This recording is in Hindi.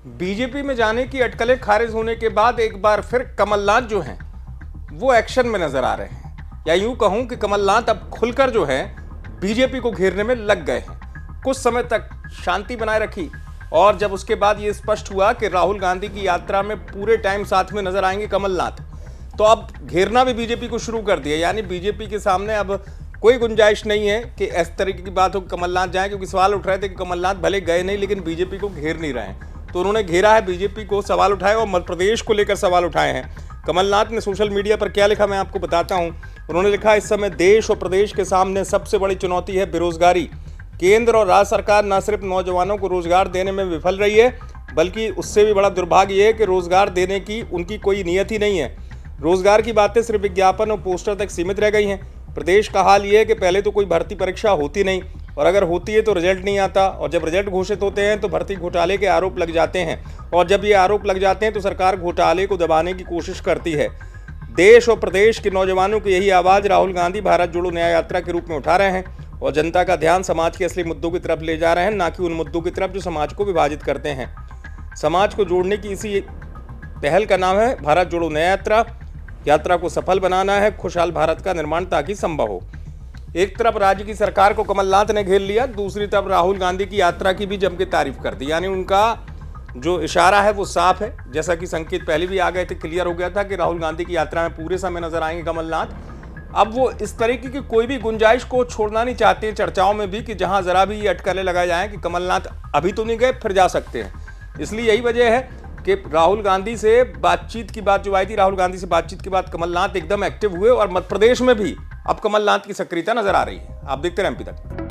बीजेपी में जाने की अटकलें खारिज होने के बाद एक बार फिर कमलनाथ जो हैं वो एक्शन में नजर आ रहे हैं, या यूं कहूं कि कमलनाथ अब खुलकर जो है बीजेपी को घेरने में लग गए हैं। कुछ समय तक शांति बनाए रखी और जब उसके बाद ये स्पष्ट हुआ कि राहुल गांधी की यात्रा में पूरे टाइम साथ में नजर आएंगे कमलनाथ, तो अब घेरना भी बीजेपी को शुरू कर दिया। यानी बीजेपी के सामने अब कोई गुंजाइश नहीं है कि इस तरीके की बात हो कमलनाथ जाए, क्योंकि सवाल उठ रहे थे कि कमलनाथ भले गए नहीं लेकिन बीजेपी को घेर नहीं रहे हैं। तो उन्होंने घेरा है बीजेपी को, सवाल उठाए और मध्य प्रदेश को लेकर सवाल उठाए हैं। कमलनाथ ने सोशल मीडिया पर क्या लिखा मैं आपको बताता हूं। उन्होंने लिखा, इस समय देश और प्रदेश के सामने सबसे बड़ी चुनौती है बेरोजगारी। केंद्र और राज्य सरकार न सिर्फ नौजवानों को रोजगार देने में विफल रही है, बल्कि उससे भी बड़ा दुर्भाग्य यह है कि रोजगार देने की उनकी कोई नीयत ही नहीं है। रोजगार की बातें सिर्फ विज्ञापन और पोस्टर तक सीमित रह गई हैं। प्रदेश का हाल ये है कि पहले तो कोई भर्ती परीक्षा होती नहीं, और अगर होती है तो रिजल्ट नहीं आता, और जब रिजल्ट घोषित होते हैं तो भर्ती घोटाले के आरोप लग जाते हैं, और जब ये आरोप लग जाते हैं तो सरकार घोटाले को दबाने की कोशिश करती है। देश और प्रदेश के नौजवानों की यही आवाज़ राहुल गांधी भारत जोड़ो न्याय यात्रा के रूप में उठा रहे हैं और जनता का ध्यान समाज के असली मुद्दों की तरफ ले जा रहे हैं, ना कि उन मुद्दों की तरफ जो समाज को विभाजित करते हैं। समाज को जोड़ने की इसी पहल का नाम है भारत जोड़ो न्याय यात्रा। यात्रा को सफल बनाना है, खुशहाल भारत का निर्माण ताकि संभव हो। एक तरफ राज्य की सरकार को कमलनाथ ने घेर लिया, दूसरी तरफ राहुल गांधी की यात्रा की भी जम के तारीफ कर दी। यानी उनका जो इशारा है वो साफ है, जैसा कि संकेत पहले भी आ गए थे, क्लियर हो गया था कि राहुल गांधी की यात्रा में पूरे समय नजर आएंगे कमलनाथ। अब वो इस तरीके की कोई भी गुंजाइश को छोड़ना नहीं चाहते चर्चाओं में भी, कि जहां जरा भी ये अटकलें लगाए जाएं कि कमलनाथ अभी तो नहीं गए फिर जा सकते हैं। इसलिए यही वजह है कि राहुल गांधी से बातचीत की बात जो आई थी, राहुल गांधी से बातचीत के बाद कमलनाथ एकदम एक्टिव हुए और मध्य प्रदेश में भी अब कमलनाथ की सक्रियता नजर आ रही है। आप देखते रहें एमपी तक।